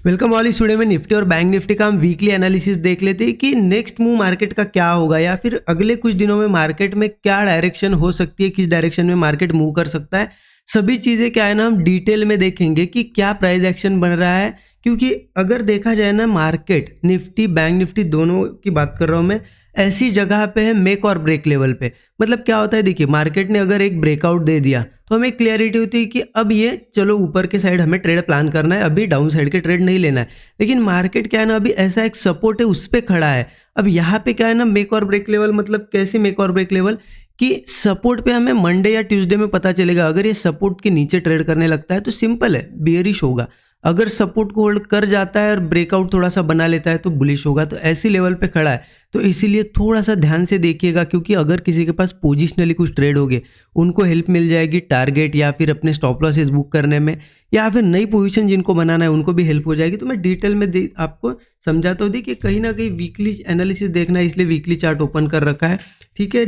Welcome वाली studio में Nifty और बैंक निफ्टी का हम वीकली एनालिसिस देख लेते हैं कि नेक्स्ट मूव मार्केट का क्या होगा या फिर अगले कुछ दिनों में मार्केट में क्या डायरेक्शन हो सकती है, किस डायरेक्शन में मार्केट मूव कर सकता है। सभी चीज़ें क्या है ना, हम डिटेल में देखेंगे कि क्या प्राइस एक्शन बन रहा है। क्योंकि अगर देखा जाए ना, मार्केट निफ्टी बैंक निफ्टी दोनों की बात कर रहा हूँ मैं, ऐसी जगह पे है मेक और ब्रेक लेवल पे। मतलब क्या होता है, देखिए मार्केट ने अगर एक ब्रेकआउट दे दिया तो हमें क्लियरिटी होती है कि अब ये चलो ऊपर के साइड हमें ट्रेड प्लान करना है, अभी डाउन साइड के ट्रेड नहीं लेना है। लेकिन मार्केट क्या है ना, अभी ऐसा एक सपोर्ट है उस पर खड़ा है। अब यहाँ पे क्या है ना, मेक और ब्रेक लेवल, मतलब कैसे मेक और ब्रेक लेवल कि सपोर्ट पे हमें मंडे या ट्यूसडे में पता चलेगा। अगर ये सपोर्ट के नीचे ट्रेड करने लगता है तो सिंपल है, बेयरिश होगा। अगर सपोर्ट को होल्ड कर जाता है और ब्रेकआउट थोड़ा सा बना लेता है तो बुलिश होगा। तो ऐसी लेवल पे खड़ा है, तो इसीलिए थोड़ा सा ध्यान से देखिएगा। क्योंकि अगर किसी के पास पोजिशनली कुछ ट्रेड हो गए, उनको हेल्प मिल जाएगी टारगेट या फिर अपने स्टॉप लॉसेस बुक करने में, या फिर नई पोजीशन जिनको बनाना है उनको भी हेल्प हो जाएगी। तो मैं डिटेल में आपको समझाता हूँ। देखिए कहीं ना कहीं वीकली एनालिसिस देखना है, इसलिए वीकली चार्ट ओपन कर रखा है। ठीक है,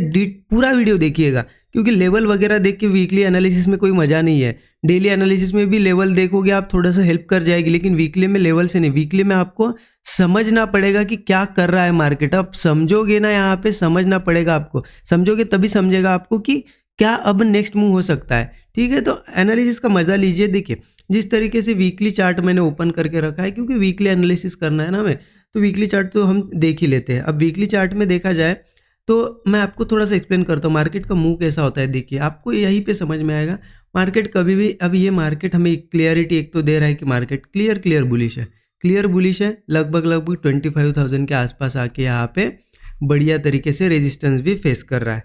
पूरा वीडियो देखिएगा, क्योंकि लेवल वगैरह देख के वीकली एनालिसिस में कोई मज़ा नहीं है। डेली एनालिसिस में भी लेवल देखोगे आप, थोड़ा सा हेल्प कर जाएगी, लेकिन वीकली में लेवल से नहीं। वीकली में आपको समझना पड़ेगा कि क्या कर रहा है मार्केट। अब समझोगे ना, यहाँ पे समझना पड़ेगा आपको, समझोगे तभी समझेगा आपको कि क्या अब नेक्स्ट मूव हो सकता है। ठीक है, तो एनालिसिस का मजा लीजिए। देखिए जिस तरीके से वीकली चार्ट मैंने ओपन करके रखा है, क्योंकि वीकली एनालिसिस करना है ना हमें, तो वीकली चार्ट तो हम देख ही लेते हैं। अब वीकली चार्ट में देखा जाए तो मैं आपको थोड़ा सा एक्सप्लेन करता हूँ मार्केट का मूव कैसा होता है। देखिए आपको यहीं पे समझ में आएगा मार्केट कभी भी। अब ये मार्केट हमें क्लियरिटी एक तो दे रहा है कि मार्केट क्लियर बुलिश है, क्लियर बुलिश है। लगभग 25,000 के आसपास आके यहाँ पे बढ़िया तरीके से रेजिस्टेंस भी फेस कर रहा है।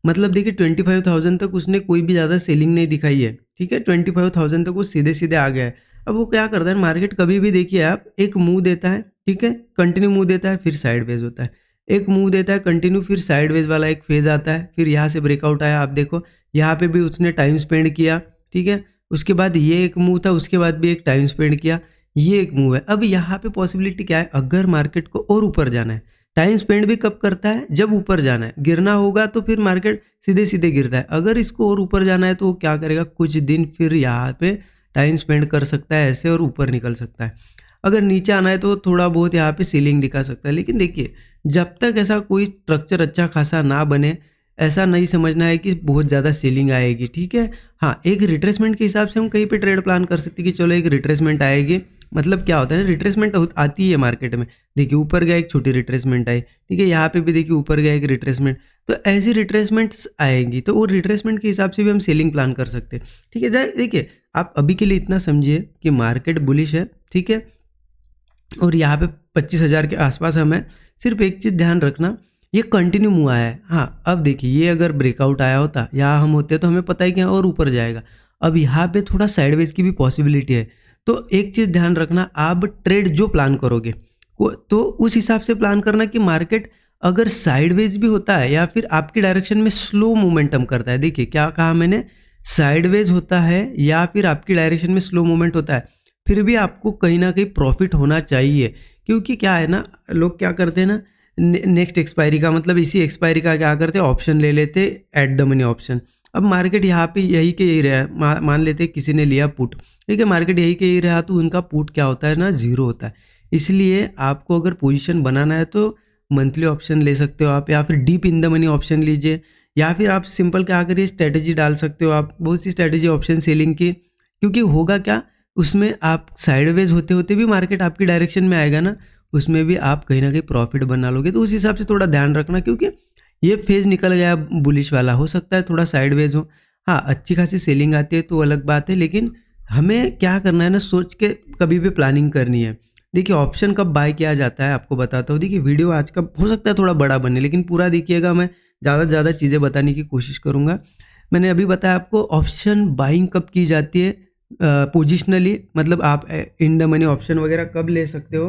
मतलब देखिए 25,000 तक उसने कोई भी ज़्यादा सेलिंग नहीं दिखाई है। ठीक है, 25,000 तक वो सीधे सीधे आ गया है। अब वो क्या करता है मार्केट, कभी भी देखिए आप, एक मूव देता है, ठीक है, कंटिन्यू मूव देता है, फिर साइडवेज होता है। एक मूव देता है कंटिन्यू, फिर साइडवेज वाला एक फेज आता है, फिर यहाँ से ब्रेकआउट आया। आप देखो यहाँ पे भी उसने टाइम स्पेंड किया। ठीक है, उसके बाद ये एक मूव था, उसके बाद भी एक टाइम स्पेंड किया, ये एक मूव है। अब यहाँ पे पॉसिबिलिटी क्या है, अगर मार्केट को और ऊपर जाना है, टाइम स्पेंड भी कब करता है, जब ऊपर जाना है। गिरना होगा तो फिर मार्केट सीधे सीधे गिरता है। अगर इसको और ऊपर जाना है तो वो क्या करेगा, कुछ दिन फिर यहाँ पे टाइम स्पेंड कर सकता है ऐसे और ऊपर निकल सकता है। अगर नीचे आना है तो थोड़ा बहुत यहाँ पे सीलिंग दिखा सकता है। लेकिन देखिए जब तक ऐसा कोई स्ट्रक्चर अच्छा खासा ना बने, ऐसा नहीं समझना है कि बहुत ज़्यादा सेलिंग आएगी। ठीक है, हाँ, एक रिट्रेसमेंट के हिसाब से हम कहीं पे ट्रेड प्लान कर सकते हैं कि चलो एक रिट्रेसमेंट आएगी। मतलब क्या होता है ना, रिट्रेसमेंट आती है मार्केट में। देखिए ऊपर गया एक छोटी रिट्रेसमेंट आई, ठीक है, यहाँ पे भी देखिए ऊपर गया एक रिट्रेसमेंट। तो ऐसी रिट्रेसमेंट्स आएंगी, तो वो रिट्रेसमेंट के हिसाब से भी हम सेलिंग प्लान कर सकते हैं। ठीक है, देखिए आप अभी के लिए इतना समझिए कि मार्केट बुलिश है। ठीक है, और यहाँ पे 25,000 के आसपास हमें सिर्फ एक चीज़ ध्यान रखना, ये कंटिन्यू मूव आया है। हाँ, अब देखिए ये अगर ब्रेकआउट आया होता, यहाँ हम होते तो हमें पता है कि और ऊपर जाएगा। अब यहाँ पे थोड़ा साइडवेज की भी पॉसिबिलिटी है। तो एक चीज़ ध्यान रखना, आप ट्रेड जो प्लान करोगे तो उस हिसाब से प्लान करना कि मार्केट अगर साइडवेज भी होता है या फिर आपकी डायरेक्शन में स्लो मोमेंटम करता है। देखिए क्या कहा मैंने, साइडवेज होता है या फिर आपकी डायरेक्शन में स्लो मूवमेंट होता है, फिर भी आपको कहीं ना कहीं प्रॉफिट होना चाहिए। क्योंकि क्या है ना, लोग क्या करते हैं ना, नेक्स्ट एक्सपायरी का, मतलब इसी एक्सपायरी का क्या करते हैं, ऑप्शन ले लेते एट द मनी ऑप्शन। अब मार्केट यहाँ पे यही के यही रहा, मान लेते किसी ने लिया पुट, ठीक है, मार्केट यही के यही रहा, तो उनका पुट क्या होता है ना, जीरो होता है। इसलिए आपको अगर पोजीशन बनाना है तो मंथली ऑप्शन ले सकते हो आप, या फिर deep in the money option लीजिए, या फिर आप सिंपल क्या करिए, स्ट्रेटेजी डाल सकते हो आप, बहुत सी स्ट्रेटेजी ऑप्शन सेलिंग की। क्योंकि होगा क्या, उसमें आप साइडवेज होते होते भी मार्केट आपकी डायरेक्शन में आएगा ना, उसमें भी आप कहीं ना कहीं प्रॉफिट बना लोगे। तो उस हिसाब से थोड़ा ध्यान रखना, क्योंकि ये फेज निकल गया बुलिश वाला, हो सकता है थोड़ा साइडवेज हो। हाँ, अच्छी खासी सेलिंग आती है तो अलग बात है, लेकिन हमें क्या करना है ना, सोच के कभी भी प्लानिंग करनी है। देखिए ऑप्शन कब बाय किया जाता है आपको बताता हूँ। देखिए वीडियो आज का हो सकता है थोड़ा बड़ा बने, लेकिन पूरा देखिएगा, मैं ज़्यादा से ज़्यादा चीज़ें बताने की कोशिश करूँगा। मैंने अभी बताया आपको ऑप्शन बाइंग कब की जाती है, पोजिशनली, मतलब आप इन द मनी ऑप्शन वगैरह कब ले सकते हो।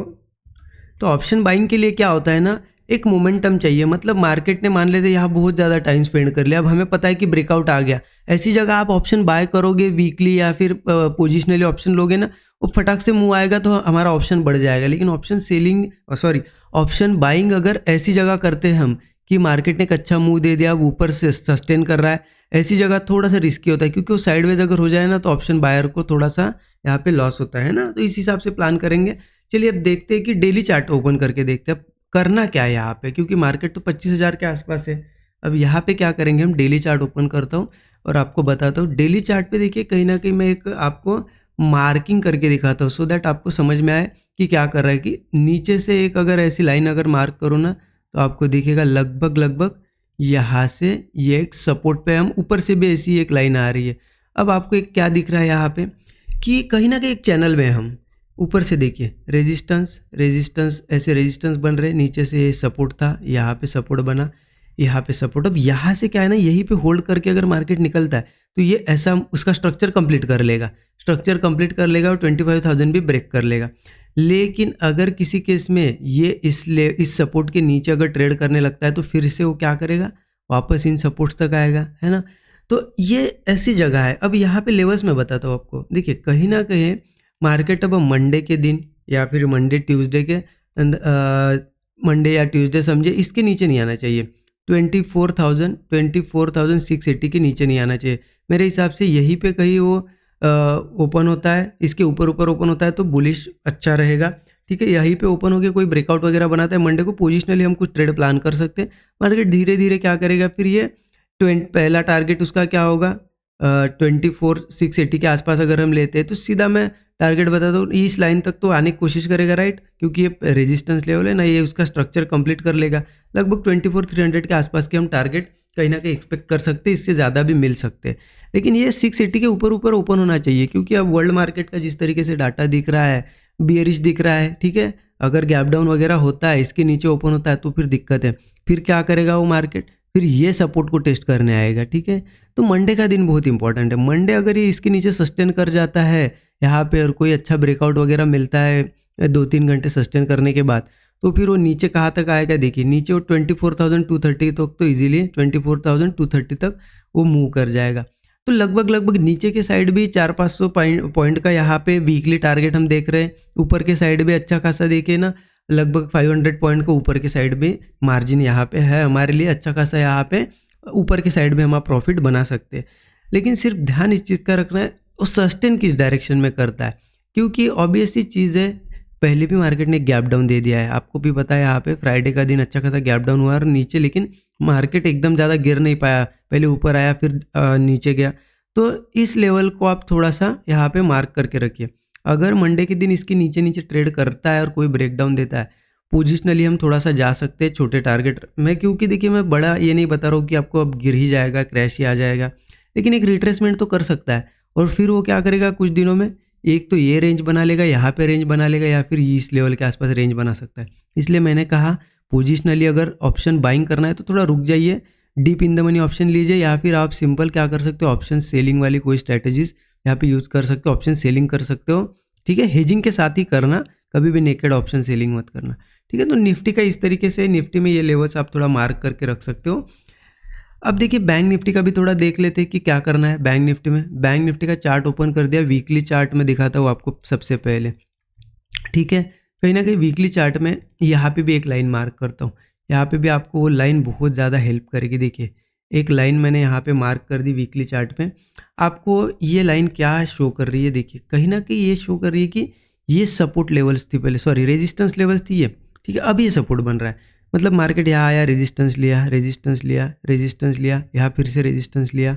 तो ऑप्शन बाइंग के लिए क्या होता है ना, एक मोमेंटम चाहिए। मतलब मार्केट ने मान लेते यहाँ बहुत ज़्यादा टाइम स्पेंड कर लिया, अब हमें पता है कि ब्रेकआउट आ गया, ऐसी जगह आप ऑप्शन बाय करोगे वीकली या फिर पोजिशनली ऑप्शन लोगे ना, वो फटाक से मुँह आएगा तो हमारा ऑप्शन बढ़ जाएगा। लेकिन ऑप्शन बाइंग अगर ऐसी जगह करते हैं हम कि मार्केट ने एक अच्छा मूव दे दिया, अब ऊपर से सस्टेन कर रहा है, ऐसी जगह थोड़ा सा रिस्की होता है, क्योंकि वो साइडवेज अगर हो जाए ना तो ऑप्शन बायर को थोड़ा सा यहाँ पे लॉस होता है ना। तो इस हिसाब से प्लान करेंगे। चलिए अब देखते हैं कि डेली चार्ट ओपन करके देखते हैं अब करना क्या है यहाँ पे, क्योंकि मार्केट तो 25,000 के आसपास है। अब यहाँ पे क्या करेंगे, हम डेली चार्ट ओपन करता हूँ और आपको बताता हूँ। डेली चार्ट पे देखिए कहीं ना कहीं मैं एक आपको मार्किंग करके दिखाता हूँ, सो दैट आपको समझ में आए कि क्या कर रहा है। कि नीचे से एक अगर ऐसी लाइन अगर मार्क करूँ ना तो आपको दिखेगा लगभग यहाँ से ये एक सपोर्ट पे, हम ऊपर से भी ऐसी एक लाइन आ रही है। अब आपको एक क्या दिख रहा है यहाँ पे कि कहीं ना कहीं एक चैनल में हम ऊपर से देखिए रेजिस्टेंस ऐसे रेजिस्टेंस बन रहे, नीचे से सपोर्ट था, यहाँ पे सपोर्ट बना, यहाँ पे सपोर्ट। अब यहाँ से क्या है ना, यहीं पे होल्ड करके अगर मार्केट निकलता है तो ये ऐसा उसका स्ट्रक्चर कंप्लीट कर लेगा और 25,000 भी ब्रेक कर लेगा। लेकिन अगर किसी केस में ये इस सपोर्ट के नीचे अगर ट्रेड करने लगता है तो फिर से वो क्या करेगा, वापस इन सपोर्ट्स तक आएगा, है ना। तो ये ऐसी जगह है। अब यहाँ पे लेवल्स मैं बताता हूँ आपको। देखिए कहीं ना कहीं मार्केट अब मंडे के दिन या फिर मंडे या ट्यूसडे समझे, इसके नीचे नहीं आना चाहिए। 24,680 के नीचे नहीं आना चाहिए मेरे हिसाब से। यहीं पे कहीं वो ओपन होता है, इसके ऊपर ओपन होता है तो बुलिश अच्छा रहेगा, ठीक है। यहीं पे ओपन होकर कोई ब्रेकआउट वगैरह बनाता है मंडे को, पोजिशनली हम कुछ ट्रेड प्लान कर सकते हैं। मार्केट धीरे धीरे क्या करेगा, फिर ये पहला टारगेट उसका क्या होगा, 24,680 के आसपास अगर हम लेते हैं तो सीधा मैं टारगेट बताता हूँ, इस लाइन तक तो आने की कोशिश करेगा, राइट, क्योंकि ये रेजिस्टेंस लेवल है ना, ये उसका स्ट्रक्चर कंप्लीट कर लेगा। लगभग 24,300 के आसपास के हम टारगेट कहीं ना कहीं एक्सपेक्ट कर सकते हैं, इससे ज़्यादा भी मिल सकते हैं। लेकिन ये 680 के ऊपर ओपन होना चाहिए, क्योंकि अब वर्ल्ड मार्केट का जिस तरीके से डाटा दिख रहा है, बियरिश दिख रहा है, ठीक है। अगर गैप डाउन वगैरह होता है, इसके नीचे ओपन होता है तो फिर दिक्कत है। फिर क्या करेगा वो मार्केट, फिर ये सपोर्ट को टेस्ट करने आएगा, ठीक है। तो मंडे का दिन बहुत इंपॉर्टेंट है। मंडे अगर ये इसके नीचे सस्टेन कर जाता है यहाँ पे और कोई अच्छा ब्रेकआउट वगैरह मिलता है 2-3 घंटे सस्टेन करने के बाद, तो फिर वो नीचे कहाँ तक आएगा, देखिए नीचे वो 24,230 तक, तो इजीली 24,230 तक वो मूव कर जाएगा। तो लगभग नीचे के साइड भी 400-500 पॉइंट का यहाँ पे वीकली टारगेट हम देख रहे हैं। ऊपर के साइड भी अच्छा खासा देखिए ना, लगभग 500 पॉइंट का ऊपर के साइड में मार्जिन यहाँ पे है हमारे लिए अच्छा खासा। यहाँ पे ऊपर के साइड में हम प्रॉफिट बना सकते हैं। लेकिन सिर्फ ध्यान इस चीज़ का रखना है वो सस्टेन किस डायरेक्शन में करता है, क्योंकि ऑब्वियसली चीज़ है, पहले भी मार्केट ने गैप डाउन दे दिया है, आपको भी पता है। यहाँ पे फ्राइडे का दिन अच्छा खासा गैप डाउन हुआ और नीचे, लेकिन मार्केट एकदम ज़्यादा गिर नहीं पाया, पहले ऊपर आया फिर नीचे गया। तो इस लेवल को आप थोड़ा सा यहाँ पे मार्क करके रखिए। अगर मंडे के दिन इसके नीचे ट्रेड करता है और कोई ब्रेकडाउन देता है, पोजिशनली हम थोड़ा सा जा सकते हैं छोटे टारगेट में, क्योंकि देखिए मैं बड़ा ये नहीं बता रहा हूँ कि आपको अब गिर ही जाएगा, क्रैश ही आ जाएगा, लेकिन एक रिट्रेसमेंट तो कर सकता है। और फिर वो क्या करेगा कुछ दिनों में, एक तो ये रेंज बना लेगा, यहाँ पे रेंज बना लेगा, या फिर इस लेवल के आसपास रेंज बना सकता है। इसलिए मैंने कहा पोजिशनली अगर ऑप्शन बाइंग करना है तो थोड़ा रुक जाइए, deep in the money option लीजिए, या फिर आप सिंपल क्या कर सकते हो, ऑप्शन सेलिंग वाली कोई स्ट्रैटेजीज यहाँ पे यूज़ कर सकते हो, ऑप्शन सेलिंग कर सकते हो, ठीक है। हेजिंग के साथ ही करना, कभी भी नेकेड ऑप्शन सेलिंग मत करना, ठीक है। तो निफ्टी का इस तरीके से, निफ्टी में ये लेवल्स आप थोड़ा मार्क करके रख सकते हो। अब देखिए बैंक निफ्टी का भी थोड़ा देख लेते हैं कि क्या करना है बैंक निफ्टी में। बैंक निफ्टी का चार्ट ओपन कर दिया, वीकली चार्ट में दिखाता हूँ आपको सबसे पहले, ठीक है। कहीं ना कहीं वीकली चार्ट में यहाँ पे भी एक लाइन मार्क करता हूँ, यहाँ पे भी आपको वो लाइन बहुत ज़्यादा हेल्प करेगी। देखिए एक लाइन मैंने यहाँ पे मार्क कर दी वीकली चार्ट पे। आपको ये लाइन क्या शो कर रही है, देखिए कहीं ना कहीं ये शो कर रही है कि ये सपोर्ट लेवल्स थी पहले, सॉरी रेजिस्टेंस लेवल्स थी ये, ठीक है। अब ये सपोर्ट बन रहा है, मतलब मार्केट यहाँ आया, रेजिस्टेंस लिया, यहाँ फिर से रेजिस्टेंस लिया,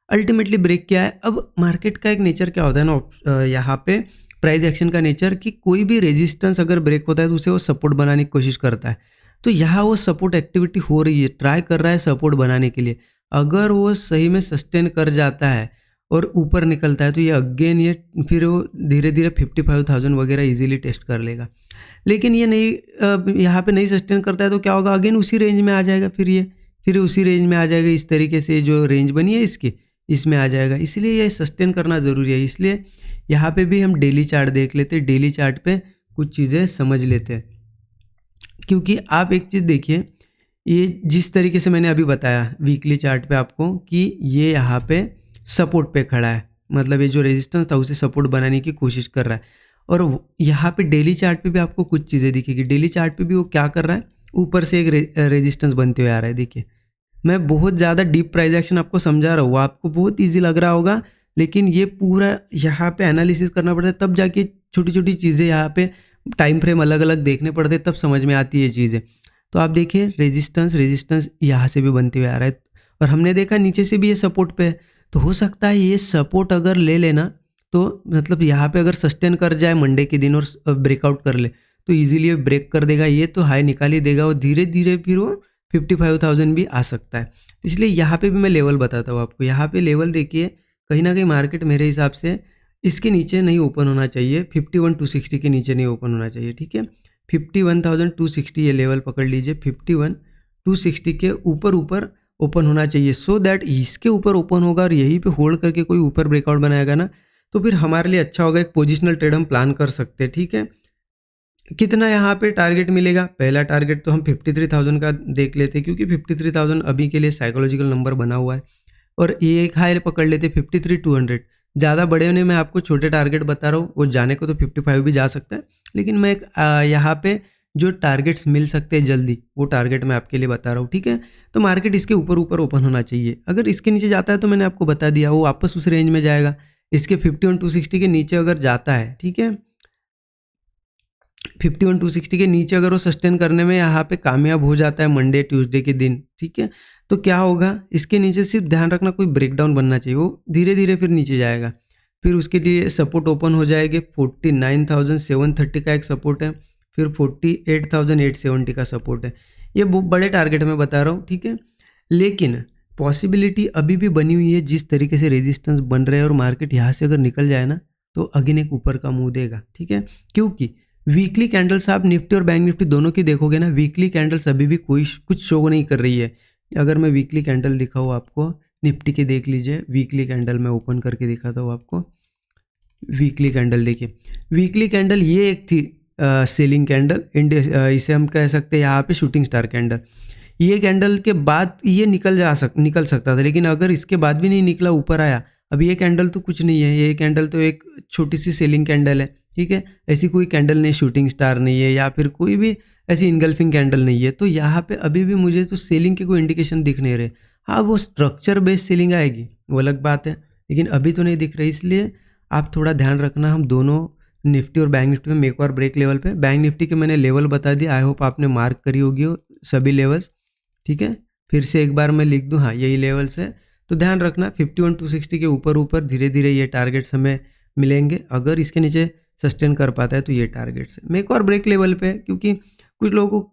अल्टीमेटली ब्रेक किया है। अब मार्केट का एक नेचर क्या होता है ना, यहाँ पे प्राइस एक्शन का नेचर, कि कोई भी रेजिस्टेंस अगर ब्रेक होता है तो उसे वो सपोर्ट बनाने की कोशिश करता है। तो यहाँ वो सपोर्ट एक्टिविटी हो रही है, ट्राई कर रहा है सपोर्ट बनाने के लिए। अगर वो सही में सस्टेन कर जाता है और ऊपर निकलता है तो ये अगेन ये फिर वो धीरे धीरे 55,000 वगैरह इजीली टेस्ट कर लेगा। लेकिन ये नहीं, यहाँ पे नहीं सस्टेन करता है तो क्या होगा, अगेन उसी रेंज में आ जाएगा, फिर उसी रेंज में आ जाएगा। इस तरीके से जो रेंज बनी है इसकी, इसमें आ जाएगा। इसलिए ये सस्टेन करना ज़रूरी है। इसलिए यहाँ पे भी हम डेली चार्ट देख लेते हैं, डेली चार्ट पे कुछ चीज़ें समझ लेते हैं। क्योंकि आप एक चीज़ देखिए, ये जिस तरीके से मैंने अभी बताया वीकली चार्ट पे आपको कि ये यहाँ पे सपोर्ट पे खड़ा है, मतलब ये जो रेजिस्टेंस था उसे सपोर्ट बनाने की कोशिश कर रहा है। और यहाँ पे डेली चार्ट पे भी आपको कुछ चीज़ें दिखेगी। डेली चार्ट पे भी वो क्या कर रहा है, ऊपर से एक रेजिस्टेंस बनते हुए आ रहा है, देखिए मैं बहुत ज़्यादा डीप प्राइस एक्शन आपको समझा रहा हूँ, आपको बहुत ईजी लग रहा होगा, लेकिन ये पूरा यहाँ पे एनालिसिस करना पड़ता है, तब जाके छोटी छोटी चीज़ें यहाँ पे टाइम फ्रेम अलग अलग देखने पड़ते हैं, तब समझ में आती है चीज़ें। तो आप देखिए रेजिस्टेंस यहाँ से भी बनते हुए आ रहा है, और हमने देखा नीचे से भी ये सपोर्ट पे है। तो हो सकता है ये सपोर्ट अगर ले लेना, तो मतलब यहाँ पे अगर सस्टेन कर जाए मंडे के दिन और ब्रेकआउट कर ले, तो इजीली ब्रेक कर देगा, ये तो हाई निकाल ही देगा, और धीरे धीरे फिर वो 55,000 भी आ सकता है। इसलिए यहाँ पे भी मैं लेवल बताता हूँ आपको। यहाँ पे लेवल देखिए, कहीं ना कहीं मार्केट मेरे हिसाब से इसके नीचे नहीं ओपन होना चाहिए, 51,260 के नीचे नहीं ओपन होना चाहिए, ठीक है। 51,260 ये लेवल पकड़ लीजिए, 51,260 के ऊपर ऊपर ओपन होना चाहिए, सो दैट इसके ऊपर ओपन होगा और यहीं पे होल्ड करके कोई ऊपर ब्रेकआउट बनाएगा ना, तो फिर हमारे लिए अच्छा होगा, एक पोजिशनल ट्रेड हम प्लान कर सकते हैं, ठीक है। कितना यहाँ पे टारगेट मिलेगा, पहला टारगेट तो हम 53,000 का देख लेते, क्योंकि 53,000 अभी के लिए साइकोलॉजिकल नंबर बना हुआ है, और ये एक हाई पकड़ लेते 53,200। ज़्यादा बड़े होने में आपको छोटे टारगेट बता रहा हूँ, वो जाने को तो 55 भी जा सकता है, लेकिन मैं एक यहाँ पे जो टारगेट्स मिल सकते हैं जल्दी, वो टारगेट मैं आपके लिए बता रहा हूँ, ठीक है। तो मार्केट इसके ऊपर ऊपर ओपन होना चाहिए, अगर इसके नीचे जाता है तो मैंने आपको बता दिया वो वापस उस रेंज में जाएगा। इसके 51,260 के नीचे अगर जाता है, ठीक है, 51,260 के नीचे अगर वो सस्टेन करने में यहाँ पे कामयाब हो जाता है मंडे ट्यूसडे के दिन, ठीक है, तो क्या होगा, इसके नीचे सिर्फ ध्यान रखना कोई ब्रेकडाउन बनना चाहिए, वो धीरे धीरे फिर नीचे जाएगा, फिर उसके लिए सपोर्ट ओपन हो जाएगी, 49,730 का एक सपोर्ट है, फिर 48,870 का सपोर्ट है। ये बड़े टारगेट में बता रहा हूँ, ठीक है, लेकिन पॉसिबिलिटी अभी भी बनी हुई है, जिस तरीके से रेजिस्टेंस बन रहे हैं और मार्केट यहाँ से अगर निकल जाए ना, तो अगेन एक ऊपर का मुंह देगा, ठीक है। क्योंकि वीकली कैंडल्स आप निफ्टी और बैंक निफ्टी दोनों की देखोगे ना, वीकली कैंडल्स अभी भी कोई कुछ शो नहीं कर रही है। अगर मैं वीकली कैंडल दिखाऊँ आपको, निफ्टी के देख लीजिए, वीकली कैंडल मैं ओपन करके दिखाता हूँ आपको। वीकली कैंडल देखिए, वीकली कैंडल ये एक थी सेलिंग कैंडल, इसे हम कह सकते हैं यहाँ पे शूटिंग स्टार कैंडल। ये कैंडल के बाद ये निकल सकता था, लेकिन अगर इसके बाद भी नहीं निकला, ऊपर आया, अब ये कैंडल तो कुछ नहीं है, ये कैंडल तो एक छोटी सी सेलिंग कैंडल है, ठीक है। ऐसी कोई कैंडल नहीं, शूटिंग स्टार नहीं है, या फिर कोई भी ऐसी इनगल्फिंग कैंडल नहीं है। तो यहाँ पे अभी भी मुझे तो सेलिंग के कोई इंडिकेशन दिख नहीं रहे। हाँ, वो स्ट्रक्चर बेस्ड सेलिंग आएगी, वो अलग बात है, लेकिन अभी तो नहीं दिख रही। इसलिए आप थोड़ा ध्यान रखना, हम दोनों निफ्टी और बैंक निफ्टी में एक और ब्रेक लेवल पे, बैंक निफ्टी के मैंने लेवल बता दिया, आई होप आपने मार्क करी होगी सभी लेवल्स, ठीक है। फिर से एक बार मैं लिख दूं, हाँ यही लेवल्स है, तो ध्यान रखना 51,260 के ऊपर ऊपर धीरे धीरे ये टारगेट्स हमें मिलेंगे। अगर इसके नीचे सस्टेन कर पाता है तो ये टारगेट्स है। मैं एक और ब्रेक लेवल पे, क्योंकि कुछ लोगों को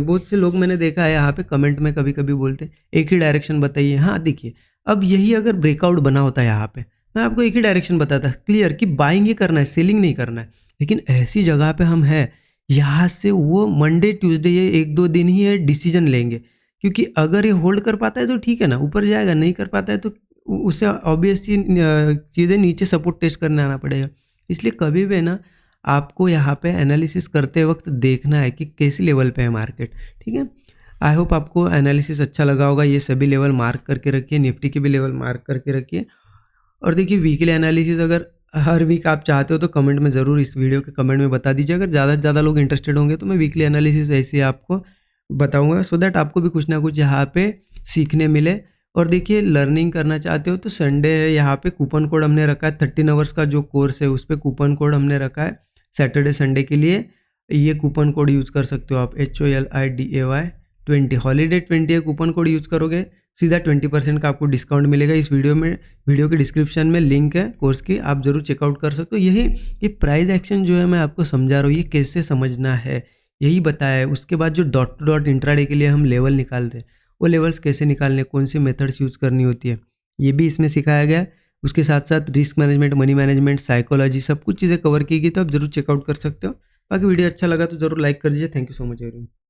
बहुत से लोग मैंने देखा है यहाँ पे कमेंट में कभी कभी बोलते हैं एक ही डायरेक्शन बताइए। हाँ देखिए, अब यही अगर ब्रेकआउट बना होता है यहाँ पे, मैं आपको एक ही डायरेक्शन बताता क्लियर कि बाइंग ही करना है, सेलिंग नहीं करना है। लेकिन ऐसी जगह पे हम हैं, यहाँ से वो मंडे ट्यूसडे ये 1-2 दिन ही है डिसीजन लेंगे, क्योंकि अगर ये होल्ड कर पाता है तो ठीक है ना, ऊपर जाएगा, नहीं कर पाता है तो उसे ऑब्वियसली चीज़ें नीचे सपोर्ट टेस्ट करने आना पड़ेगा। इसलिए कभी भी ना आपको यहाँ पे एनालिसिस करते वक्त देखना है कि कैसी लेवल पे है मार्केट, ठीक है। आई होप आपको एनालिसिस अच्छा लगा होगा। ये सभी लेवल मार्क करके रखिए, निफ्टी के भी लेवल मार्क करके रखिए। और देखिए वीकली एनालिसिस अगर हर वीक आप चाहते हो तो कमेंट में ज़रूर, इस वीडियो के कमेंट में बता दीजिए। अगर ज़्यादा से ज़्यादा लोग इंटरेस्टेड होंगे तो मैं वीकली एनालिसिस ऐसे ही आपको बताऊंगा, सो दैट आपको भी कुछ ना कुछ यहाँ पे सीखने मिले। और देखिए लर्निंग करना चाहते हो तो संडे है, यहाँ पे कूपन कोड हमने रखा है 13 आवर्स का जो कोर्स है उस पर कूपन कोड हमने रखा है सैटरडे संडे के लिए। ये कूपन कोड यूज़ कर सकते हो आप, HOLIDAY20, हॉलीडे 20 है कूपन कोड यूज़ करोगे, सीधा 20% का आपको डिस्काउंट मिलेगा। इस वीडियो के डिस्क्रिप्शन में लिंक है कोर्स की, आप जरूर चेकआउट कर सकते हो। ये प्राइस एक्शन जो है मैं आपको समझा रहा हूँ, ये कैसे समझना है यही बताया है। उसके बाद जो डॉट टू डॉट इंट्राडे के लिए हम लेवल निकालते हैं, वो लेवल्स कैसे निकालने, कौन सी मेथड्स यूज़ करनी होती है, ये भी इसमें सिखाया गया है। उसके साथ साथ risk management, money management, psychology, सब कुछ चीज़ें कवर की गई, तो आप जरूर चेकआउट कर सकते हो। बाकी वीडियो अच्छा लगा तो जरूर लाइक कर दीजिए। Thank you so much everyone.